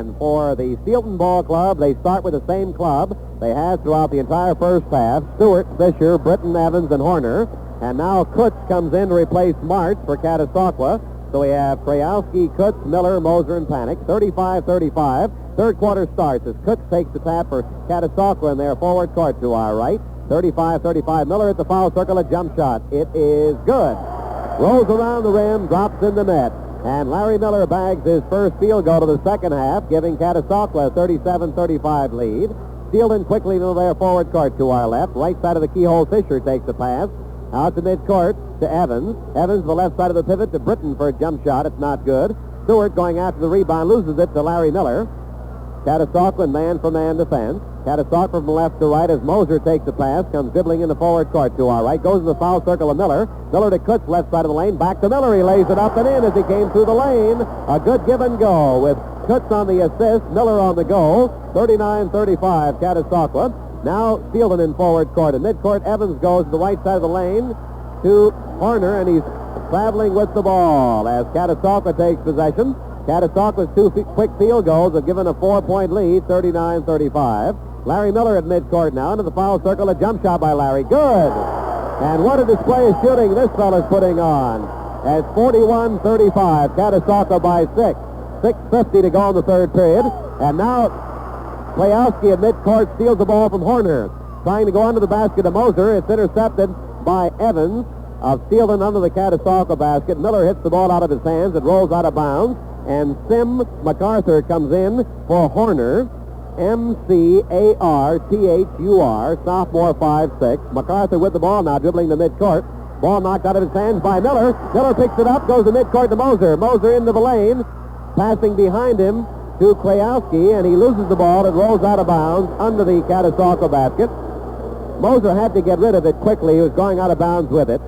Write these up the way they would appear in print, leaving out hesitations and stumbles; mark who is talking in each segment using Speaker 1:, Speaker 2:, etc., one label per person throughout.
Speaker 1: And for the Steelton Ball Club, they start with the same club they had throughout the entire first half. Stewart, Fisher, Britton, Evans, and Horner. And now Kutz comes in to replace March for Catasauqua. So we have Krajewski, Kutz, Miller, Moser, and Panic. 35-35. Third quarter starts as Kutz takes the tap for Catasauqua in their forward court to our right. 35-35. Miller at the foul circle, a jump shot. It is good. Rolls around the rim, drops in the net. And Larry Miller bags his first field goal of the second half, giving Catasauqua a 37-35 lead. Steelton quickly into their forward court to our left. Right side of the keyhole, Fisher takes the pass. Out to midcourt to Evans. Evans to the left side of the pivot to Britton for a jump shot. It's not good. Stewart going after the rebound, loses it to Larry Miller. Catasauqua man-for-man defense. Catasauqua from left to right as Moser takes the pass, comes dribbling in the forward court to our right, goes to the foul circle of Miller. Miller to Kutz, left side of the lane, back to Miller. He lays it up and in as he came through the lane. A good give and go with Kutz on the assist, Miller on the goal. 39-35, Catasauqua. Now Steelton in forward court. In midcourt, Evans goes to the right side of the lane to Horner, and he's traveling with the ball as Catasauqua takes possession. Catasauqua's two quick field goals have given a 4-point lead, 39-35. Larry Miller at midcourt now into the foul circle. A jump shot by Larry. Good. And what a display of shooting this fella's putting on. At 41-35, Catasauqua by 6. 6:50 to go in the third period. And now Krajewski at midcourt steals the ball from Horner. Trying to go under the basket to Moser. It's intercepted by Evans of Steelton under the Catasauqua basket. Miller hits the ball out of his hands. It rolls out of bounds. And Sim MacArthur comes in for Horner. M-C-A-R-T-H-U-R, sophomore 5'6". MacArthur with the ball now, dribbling to midcourt. Ball knocked out of his hands by Miller. Miller picks it up, goes to midcourt to Moser. Moser into the lane, passing behind him to Krajewski, and he loses the ball. It rolls out of bounds under the Catasauqua basket. Moser had to get rid of it quickly. He was going out of bounds with it.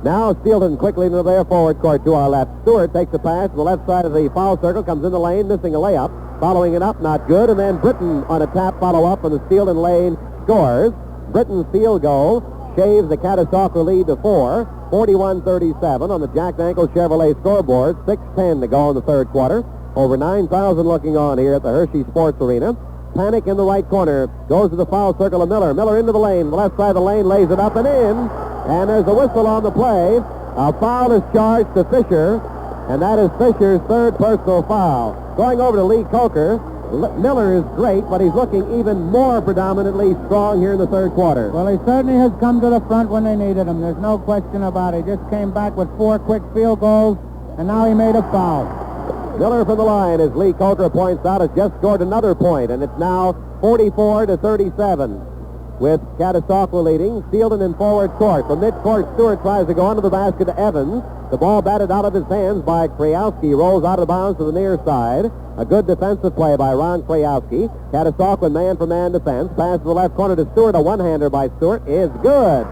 Speaker 1: Now Steelton quickly into their forward court to our left. Stewart takes the pass to the left side of the foul circle, comes in the lane, missing a layup. Following it up, not good. And then Britton on a tap follow-up, and the Steelton lane scores. Britton's field goal shaves the Catasauqua lead to 4. 41-37 on the Jack Ankle Chevrolet scoreboard. 6:10 to go in the third quarter. Over 9,000 looking on here at the Hershey Sports Arena. Panic in the right corner. Goes to the foul circle of Miller. Miller into the lane. The left side of the lane, lays it up and in. And there's a whistle on the play. A foul is charged to Fisher, and that is Fisher's third personal foul. Going over to Lee Coker. Miller is great, but he's looking even more predominantly strong here in the third quarter.
Speaker 2: Well, he certainly has come to the front when they needed him. There's no question about it. He just came back with 4 quick field goals, and now he made a foul.
Speaker 1: Miller from the line, as Lee Coker points out, has just scored another point, and it's now 44-37. With Catasauqua leading. Steelton in forward court. From midcourt, Stewart tries to go under the basket to Evans. The ball batted out of his hands by Krajewski. Rolls out of bounds to the near side. A good defensive play by Ron Krajewski. Catasauqua man-for-man defense. Pass to the left corner to Stewart. A one-hander by Stewart is good.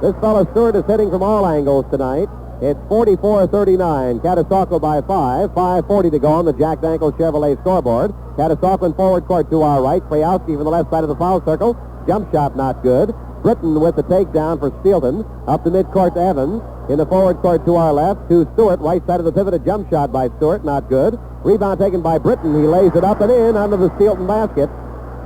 Speaker 1: This fellow Stewart is hitting from all angles tonight. It's 44-39. Catasauqua by 5. 5:40 to go on the Jack Ankle Chevrolet scoreboard. Catasauqua in forward court to our right. Krajewski from the left side of the foul circle. Jump shot not good. Britton with the takedown for Steelton. Up the midcourt to Evans. In the forward court to our left to Stewart. Right side of the pivot, a jump shot by Stewart. Not good. Rebound taken by Britton. He lays it up and in under the Steelton basket.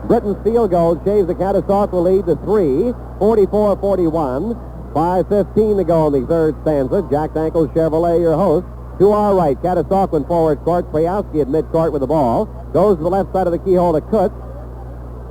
Speaker 1: Britton's field goal shaves the Catasauqua lead to 3. 44-41. 5:15 to go in the third stanza. Jack Ankle Chevrolet, your host. To our right, Catasauqua in forward court. Krajewski at midcourt with the ball. Goes to the left side of the keyhole to Kutz.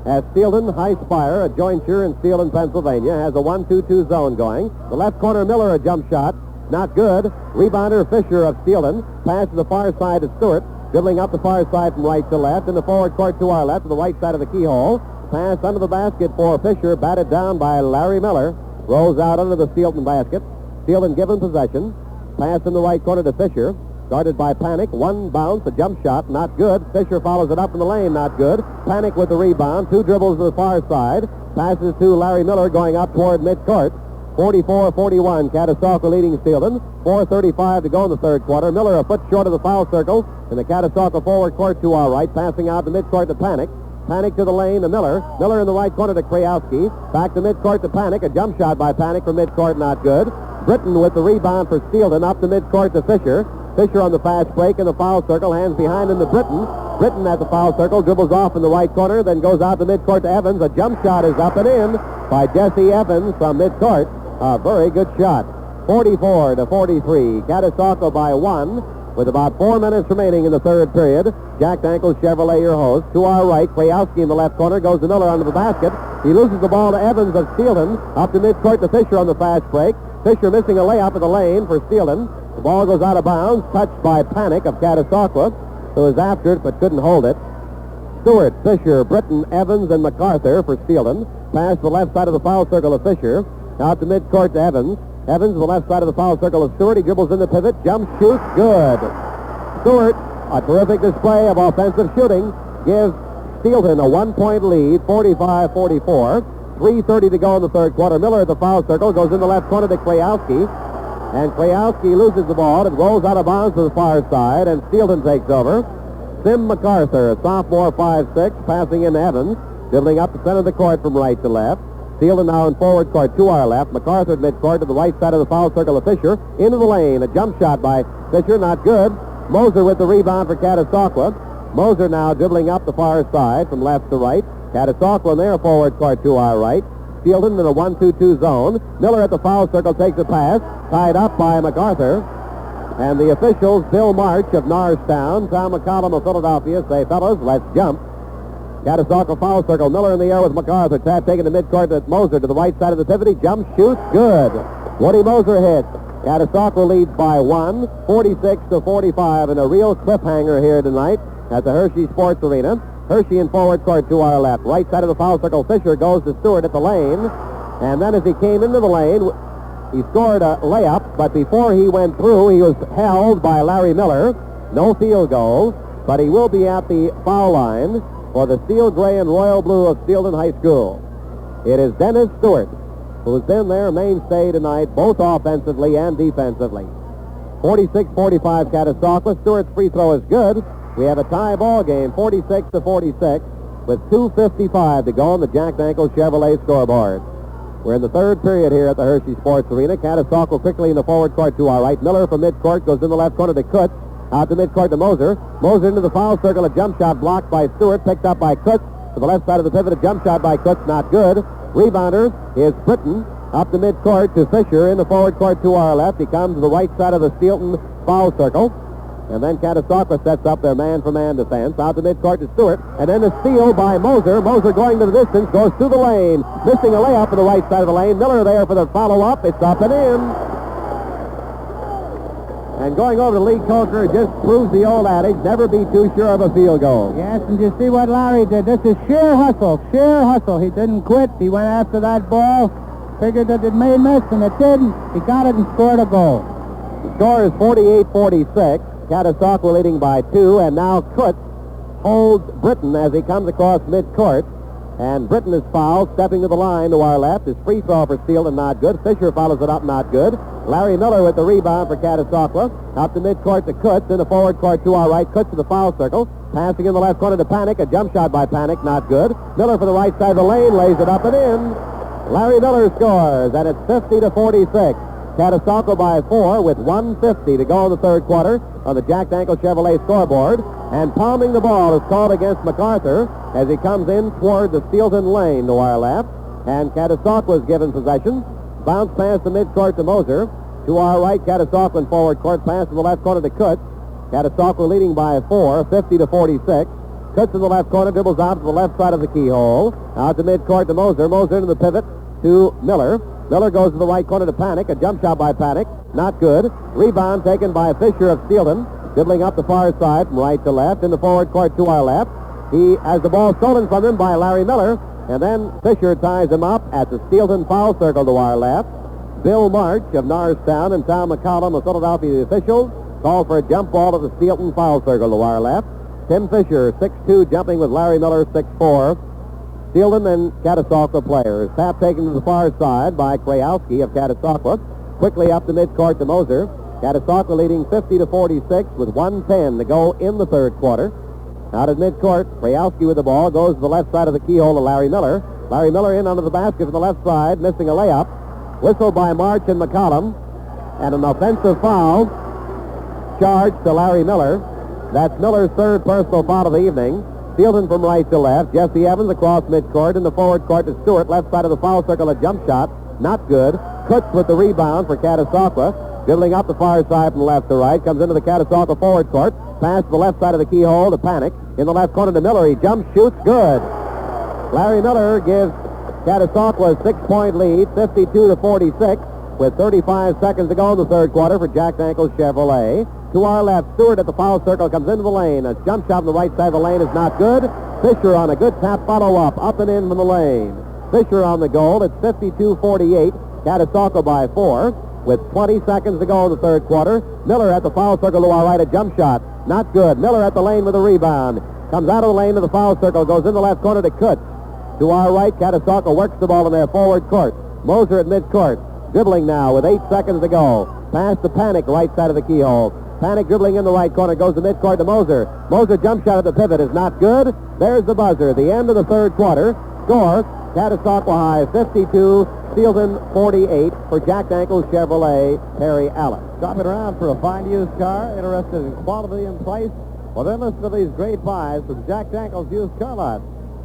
Speaker 1: As Steelton, High Spire, a jointure in Steelton, Pennsylvania, has a 1-2-2 zone going. The left corner, Miller, a jump shot. Not good. Rebounder, Fisher of Steelton. Pass to the far side to Stewart. Dribbling up the far side from right to left. In the forward court to our left, to the right side of the keyhole. Pass under the basket for Fisher. Batted down by Larry Miller. Rolls out under the Steelton basket. Steelton given possession. Pass in the right corner to Fisher. Guarded by Panic. One bounce, a jump shot, not good. Fisher follows it up in the lane, not good. Panic with the rebound. 2 dribbles to the far side. Passes to Larry Miller going up toward midcourt. 44-41, Catasauqua leading Steelton. 4:35 to go in the third quarter. Miller a foot short of the foul circle in the Catasauqua forward court to our right. Passing out to midcourt to Panic. Panic to the lane to Miller. Miller in the right corner to Krajewski. Back to midcourt to Panic. A jump shot by Panic from midcourt, not good. Britton with the rebound for Steelton up to midcourt to Fisher. Fisher on the fast break in the foul circle. Hands behind him to Britton. Britton at the foul circle, dribbles off in the right corner, then goes out to midcourt to Evans. A jump shot is up and in by Jesse Evans from midcourt. A very good shot. 44-43. Catasauqua by 1 with about 4 minutes remaining in the third period. Jack Dankel Chevrolet, your host. To our right, Krajewski in the left corner, goes to Miller under the basket. He loses the ball to Evans of Steelton. Up to midcourt to Fisher on the fast break. Fisher missing a layup in the lane for Steelton. The ball goes out of bounds, touched by Panic of Catasauqua, who was after it but couldn't hold it. Stewart, Fisher, Britton, Evans, and MacArthur for Steelton. Pass to the left side of the foul circle of Fisher. Out to midcourt to Evans. Evans to the left side of the foul circle of Stewart. He dribbles in the pivot, jumps, shoots, good. Stewart, a terrific display of offensive shooting, gives Steelton a 1-point lead, 45-44. 3:30 to go in the third quarter. Miller at the foul circle, goes in the left corner to Krajewski. And Krajewski loses the ball. It rolls out of bounds to the far side, and Steelton takes over. Sim MacArthur, a sophomore, 5'6", passing in Evans, dribbling up the center of the court from right to left. Steelton now in forward court to our left. MacArthur at midcourt to the right side of the foul circle of Fisher. Into the lane. A jump shot by Fisher, not good. Moser with the rebound for Catasauqua. Moser now dribbling up the far side from left to right. Catasauqua in their forward court to our right. Steelton in a 1-2-2 zone. Miller at the foul circle takes the pass. Tied up by MacArthur. And the officials, Bill March of Norristown, Tom McCollum of Philadelphia, say, fellas, let's jump. Catasauqua foul circle. Miller in the air with MacArthur. Tap taken to midcourt to Moser to the right side of the pivot. He jumps, shoots, good. Woody Moser hits. Catasauqua leads by 1, 46-45, and a real cliffhanger here tonight at the Hershey Sports Arena. Hershey in forward court to our left. Right side of the foul circle, Fisher goes to Stewart at the lane. And then as he came into the lane, he scored a layup, but before he went through, he was held by Larry Miller. No field goal, but he will be at the foul line for the steel gray and royal blue of Steelton High School. It is Dennis Stewart, who's been their mainstay tonight, both offensively and defensively. 46-45 Catasauqua. Stewart's free throw is good. We have a tie ball game, 46-46, with 2:55 to go on the Jack Dankel Chevrolet scoreboard. We're in the third period here at the Hershey Sports Arena. Catasauqua quickly in the forward court to our right. Miller from midcourt goes in the left corner to Kutz. Out to midcourt to Moser. Moser into the foul circle. A jump shot blocked by Stewart. Picked up by Kutz. To the left side of the pivot. A jump shot by Kutz. Not good. Rebounder is Britton. Up to midcourt to Fisher in the forward court to our left. He comes to the right side of the Steelton foul circle. And then Catasauqua sets up their man-for-man defense. Out to midcourt to Stewart. And then a steal by Moser. Moser going to the distance, goes through the lane. Missing a layup on the right side of the lane. Miller there for the follow-up. It's up and in. And going over to Lee Coker just proves the old adage, never be too sure of a field goal.
Speaker 2: Yes, and you see what Larry did. This is sheer hustle, sheer hustle. He didn't quit. He went after that ball. Figured that it may miss, and it didn't. He got it and scored a goal.
Speaker 1: The score is 48-46. Catasauqua leading by 2, and now Kutz holds Britton as he comes across midcourt. And Britton is fouled, stepping to the line to our left. His free throw for Steelton, not good. Fisher follows it up, not good. Larry Miller with the rebound for Catasauqua. Out to midcourt to Kutz, in the forward court to our right. Kutz to the foul circle. Passing in the left corner to Panic. A jump shot by Panic, not good. Miller for the right side of the lane, lays it up and in. Larry Miller scores, and it's 50-46. Catasauqua by 4 with 1:50 to go in the third quarter on the Jack Dankel Chevrolet scoreboard. And palming the ball is called against MacArthur as he comes in toward the Steelton lane to our left. And Catasauqua is given possession. Bounce pass to midcourt to Moser. To our right, Catasauqua in forward court. Pass to the left corner to Kutz. Catasauqua leading by 4, 50-46. Kutz in the left corner, dribbles out to the left side of the keyhole. Out to midcourt to Moser. Moser into the pivot to Miller. Miller goes to the right corner to Panic. A jump shot by Panic. Not good. Rebound taken by Fisher of Steelton. Dribbling up the far side from right to left. In the forward court to our left. He has the ball stolen from him by Larry Miller. And then Fisher ties him up at the Steelton foul circle to our left. Bill March of Norristown and Tom McCollum of Philadelphia, the officials, call for a jump ball to the Steelton foul circle to our left. Tim Fisher, 6'2", jumping with Larry Miller, 6'4". Steelton and Catasauqua players. Tap taken to the far side by Krajewski of Catasauqua. Quickly up to midcourt to Moser. Catasauqua leading 50-46 with 1:10 to go in the third quarter. Out at midcourt, Krajewski with the ball goes to the left side of the keyhole to Larry Miller. Larry Miller in under the basket from the left side, missing a layup. Whistle by March and McCollum. And an offensive foul charged to Larry Miller. That's Miller's third personal foul of the evening. Steelton from right to left. Jesse Evans across midcourt in the forward court to Stewart. Left side of the foul circle, a jump shot. Not good. Kutz with the rebound for Catasauqua. Dribbling up the far side from left to right. Comes into the Catasauqua forward court. Pass to the left side of the keyhole to Panic. In the left corner to Miller. He jumps, shoots, good. Larry Miller gives Catasauqua a 6-point lead, 52-46, with 35 seconds to go in the third quarter for Jack Ankles Chevrolet. To our left, Stewart at the foul circle comes into the lane. A jump shot on the right side of the lane is not good. Fisher on a good tap follow-up, up and in from the lane. Fisher on the goal. It's 52-48. Catasauqua by 4. With 20 seconds to go in the third quarter. Miller at the foul circle to our right, a jump shot. Not good. Miller at the lane with a rebound. Comes out of the lane to the foul circle, goes in the left corner to Kutz. To our right, Catasauqua works the ball in their forward court. Moser at midcourt. Dribbling now with 8 seconds to go. Pass to Panic, right side of the keyhole. Panic dribbling in the right corner, goes to midcourt to Moser. Moser jump shot at the pivot is not good. There's the buzzer. The end of the third quarter. Score, Catasauqua High 52, Steelton 48 for Jack Ankles Chevrolet, Perry Allen. Shopping around for a fine used car, interested in quality and price? Well, then listen to these great buys from Jack Ankles Used Car Lot.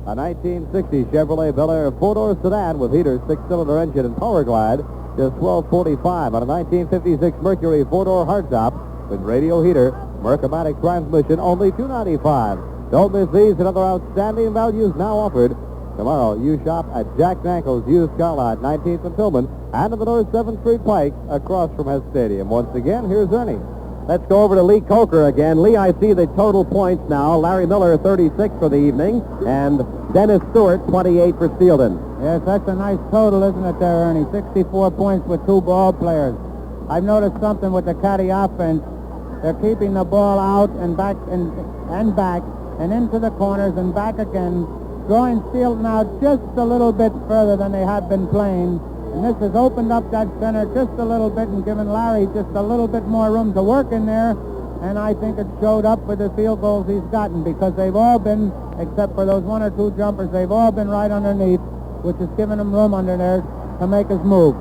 Speaker 1: A 1960 Chevrolet Bel Air 4-door sedan with heater, 6-cylinder engine, and power glide, just $12.45. On a 1956 Mercury 4-door hardtop with radio heater, Mercomatic transmission, only $295. Don't miss these and other outstanding values now offered. Tomorrow, you shop at Jack Ankles Used Car Lot, 19th and Tillman, and on the North 7th Street Pike, across from Hess Stadium. Once again, here's Ernie. Let's go over to Lee Coker again. Lee, I see the total points now. Larry Miller, 36 for the evening, and Dennis Stewart, 28 for Steelton.
Speaker 2: Yes, that's a nice total, isn't it there, Ernie? 64 points with 2 ball players. I've noticed something with the Caddy offense. They're keeping the ball out and back and back and into the corners and back again, drawing Steelton out just a little bit further than they have been playing. And this has opened up that center just a little bit and given Larry just a little bit more room to work in there. And I think it showed up with the field goals he's gotten, because they've all been, except for those 1 or 2 jumpers, they've all been right underneath, which has given him room under there to make his move.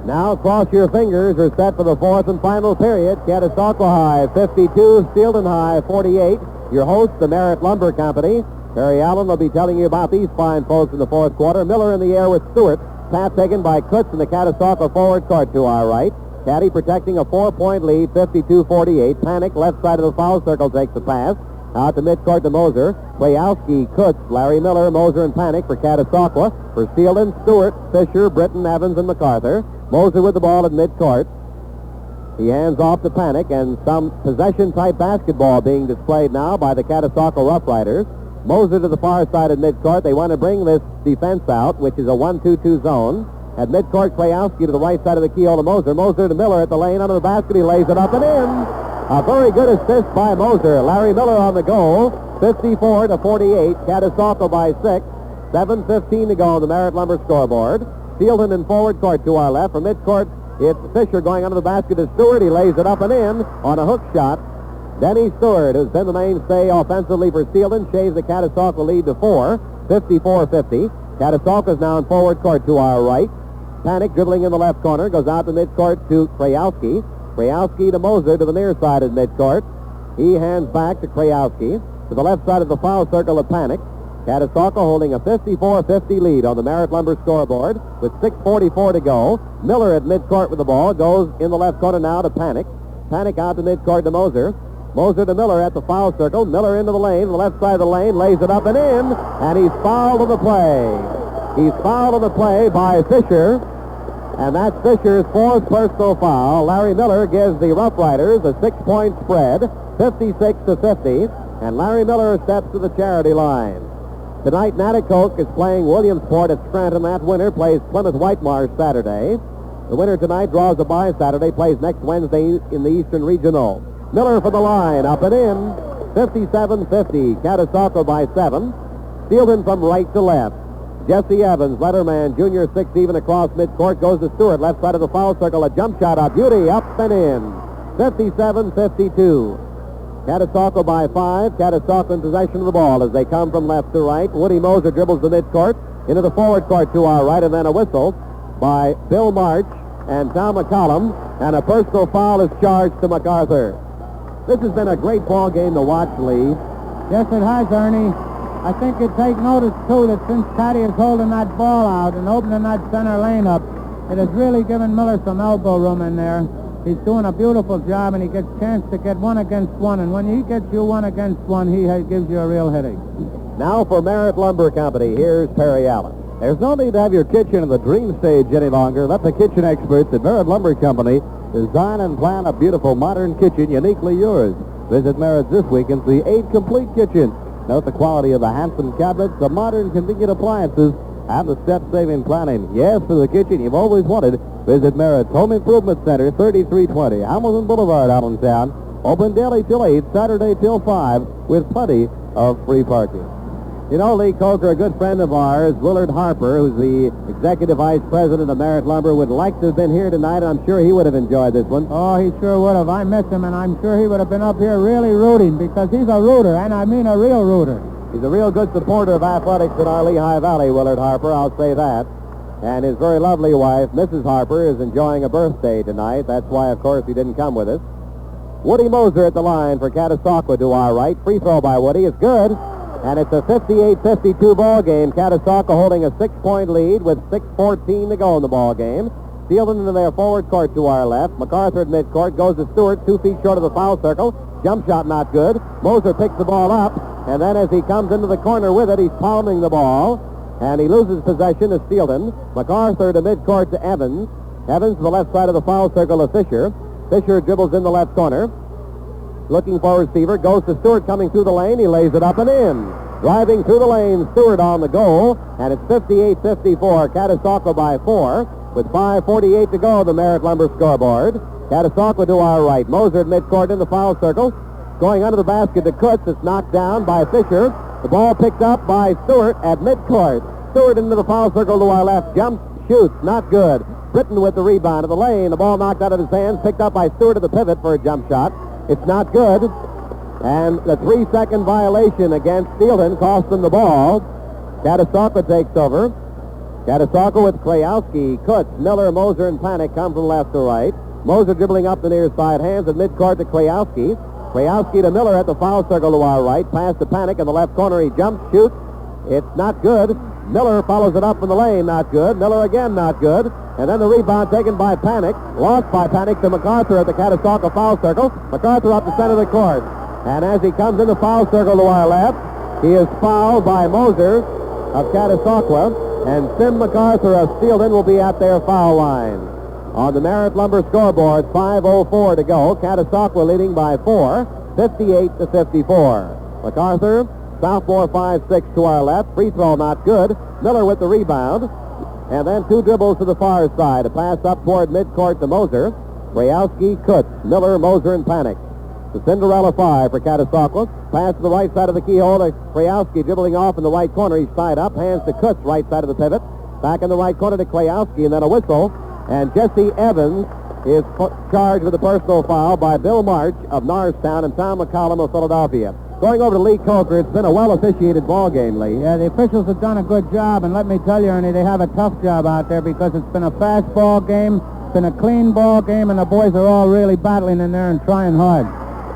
Speaker 1: Now cross your fingers. Are set for the fourth and final period. Catasauqua High 52, Steelton High 48. Your host, the Merritt Lumber Company. Perry Allen will be telling you about these fine folks in the fourth quarter. Miller in the air with Stewart. Tap taken by Kutz in the Catasauqua forward court to our right. Caddy protecting a 4-point lead, 52-48. Panic, left side of the foul circle, takes the pass. Out to midcourt to Moser. Kwajowski, Kutz, Larry Miller, Moser, and Panic for Catasauqua. For Steelton, Stewart, Fisher, Britton, Evans, and MacArthur. Moser with the ball at midcourt. He hands off to Panic, and some possession-type basketball being displayed now by the Catasauqua Rough Riders. Moser to the far side at midcourt. They want to bring this defense out, which is a 1-2-2 zone. At midcourt, Kwajowski to the right side of the keyhole to Moser. Moser to Miller at the lane under the basket. He lays it up and in. A very good assist by Moser. Larry Miller on the goal. 54-48. Catasauqua by 6. 7:15 to go on the Merritt Lumber scoreboard. Steelton in forward court to our left. From midcourt, it's Fisher going under the basket to Stewart. He lays it up and in on a hook shot. Denny Stewart, who's been the mainstay offensively for Steelton, shaves the Catasauqua lead to 4, 54-50. Catasauqua is now in forward court to our right. Panic dribbling in the left corner, goes out to midcourt to Kwajowski. Kwajowski to Moser to the near side at midcourt. He hands back to Kwajowski. To the left side of the foul circle of Panic. Catasauqua holding a 54-50 lead on the Merritt Lumber scoreboard with 6:44 to go. Miller at midcourt with the ball, goes in the left corner now to Panic. Panic out to midcourt to Moser. Moser to Miller at the foul circle. Miller into the lane, the left side of the lane, lays it up and in, and he's fouled on the play. He's fouled on the play by Fisher, and that's Fisher's 4th personal foul. Larry Miller gives the Rough Riders a 6-point spread, 56-50, and Larry Miller steps to the charity line. Tonight, Natticoke is playing Williamsport at Scranton. That winner plays Plymouth Whitemarsh Saturday. The winner tonight draws a bye Saturday, plays next Wednesday in the Eastern Regional. Miller for the line, up and in, 57-50, Catasauqua by 7. Steelton from right to left. Jesse Evans, letterman, junior 6 even across midcourt, goes to Stewart, left side of the foul circle, a jump shot, a beauty, up and in, 57-52. Catasauqua by 5, Catasauqua in possession of the ball as they come from left to right. Woody Moser dribbles the midcourt into the forward court to our right, and then a whistle by Bill March and Tom McCollum, and a personal foul is charged to MacArthur. This has been a great ball game to watch, Lee.
Speaker 2: Yes, it has, Ernie. I think you take notice, too, that since Caddy is holding that ball out and opening that center lane up, it has really given Miller some elbow room in there. He's doing a beautiful job, and he gets a chance to get 1 against 1. And when he gets you 1 against 1, he gives you a real headache.
Speaker 1: Now for Merritt Lumber Company, here's Perry Allen.
Speaker 3: There's no need to have your kitchen in the dream stage any longer. Let the kitchen experts at Merritt Lumber Company design and plan a beautiful modern kitchen uniquely yours. Visit Merritt's this week and see 8 complete kitchens. Note the quality of the handsome cabinets, the modern convenient appliances, and the step-saving planning. Yes, for the kitchen you've always wanted. Visit Merritt's Home Improvement Center, 3320 Hamilton Boulevard, Allentown. Open daily till 8, Saturday till 5, with plenty of free parking.
Speaker 1: You know, Lee Coker, a good friend of ours, Willard Harper, who's the Executive Vice President of Merritt Lumber, would like to have been here tonight. I'm sure he would have enjoyed this one.
Speaker 2: Oh, he sure would have. I miss him, and I'm sure he would have been up here really rooting, because he's a rooter, and I mean a real rooter.
Speaker 1: He's a real good supporter of athletics in our Lehigh Valley, Willard Harper, I'll say that. And his very lovely wife, Mrs. Harper, is enjoying a birthday tonight. That's why, of course, he didn't come with us. Woody Moser at the line for Catasauqua to our right. Free throw by Woody is good. And it's a 58-52 ball game. Catasauqua holding a 6-point lead with 6:14 to go in the ball game. Steelton into their forward court to our left. MacArthur at midcourt goes to Stewart, 2 feet short of the foul circle. Jump shot not good. Moser picks the ball up, and then as he comes into the corner with it, he's pounding the ball, and he loses possession to Steelton. MacArthur to midcourt to Evans. Evans to the left side of the foul circle to Fisher. Fisher dribbles in the left corner. Looking for a receiver, goes to Stewart coming through the lane. He lays it up and in. Driving through the lane, Stewart on the goal, and it's 58-54. Catasauqua by 4 with 5:48 to go on the Merritt Lumber scoreboard. Catasauqua to our right. Moser at midcourt in the foul circle. Going under the basket to Kutz. It's knocked down by Fisher. The ball picked up by Stewart at midcourt. Stewart into the foul circle to our left. Jumps, shoots, not good. Britton with the rebound of the lane. The ball knocked out of his hands, picked up by Stewart at the pivot for a jump shot. It's not good. And the 3-second violation against Steelton cost them the ball. Catasauqua takes over. Catasauqua with Krajewski, Kutz, Miller, Moser, and Panic come from left to right. Moser dribbling up the near side, hands at midcourt to Krajewski. Krajewski to Miller at the foul circle to our right. Pass to Panic in the left corner. He jumps, shoots. It's not good. Miller follows it up from the lane. Not good. Miller again, not good. And then the rebound taken by Panic. Lost by Panic to MacArthur at the Catasauqua foul circle. MacArthur up the center of the court. And as he comes in the foul circle to our left, he is fouled by Moser of Catasauqua. And Sim MacArthur of Steelton will be at their foul line. On the Merritt Lumber scoreboard, 5:04 to go. Catasauqua leading by 4, 58-54. MacArthur, sophomore, 5'6" to our left. Free throw not good. Miller with the rebound. And then 2 dribbles to the far side. A pass up toward midcourt to Moser. Krajewski, Kutz, Miller, Moser, and Panic. The Cinderella 5 for Catasauqua. Pass to the right side of the keyhole to Krajewski, dribbling off in the right corner. He's tied up. Hands to Kutz, right side of the pivot. Back in the right corner to Krajewski, and then a whistle. And Jesse Evans is charged with a personal foul by Bill March of Norristown and Tom McCollum of Philadelphia. Going over to Lee Coker, it's been a well-officiated ball game, Lee.
Speaker 2: Yeah, the officials have done a good job, and let me tell you, Ernie, they have a tough job out there because it's been a fast ball game, it's been a clean ball game, and the boys are all really battling in there and trying hard.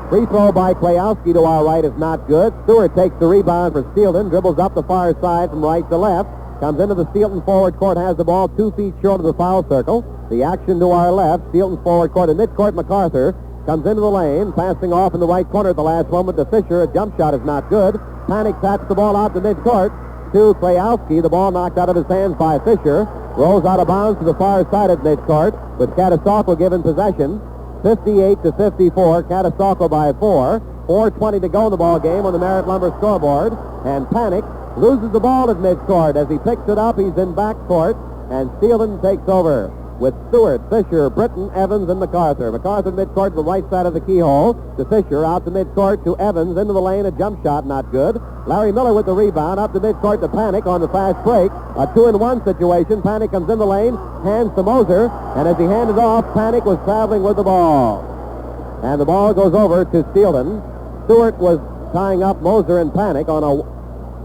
Speaker 1: Free throw by Krajewski to our right is not good. Stewart takes the rebound for Steelton, dribbles up the far side from right to left, comes into the Steelton forward court, has the ball 2 feet short of the foul circle. The action to our left, Steelton's forward court, and midcourt MacArthur comes into the lane, passing off in the right corner at the last moment to Fisher. A jump shot is not good. Panic taps the ball out to midcourt to Krajewski. The ball knocked out of his hands by Fisher. Rolls out of bounds to the far side at midcourt with Catasauqua given possession. 58-54, Catasauqua by 4. 4:20 to go in the ball game on the Merritt Lumber scoreboard. And Panic loses the ball at midcourt. As he picks it up, he's in backcourt, and Steelton takes over with Stewart, Fisher, Britton, Evans, and MacArthur. MacArthur midcourt to the right side of the keyhole to Fisher, out to midcourt to Evans, into the lane, a jump shot, not good. Larry Miller with the rebound, up to midcourt to Panic on the fast break. A 2-and-1 situation. Panic comes in the lane, hands to Moser, and as he handed off, Panic was traveling with the ball. And the ball goes over to Steelton. Stewart was tying up Moser and Panic on a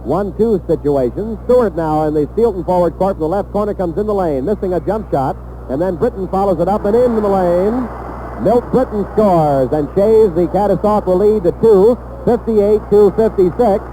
Speaker 1: 1-2 situation. Stewart now in the Steelton forward court from the left corner comes in the lane, missing a jump shot. And then Britton follows it up and into the lane. Milt Britton scores and shaves the Catasauqua lead to 2, 58-56.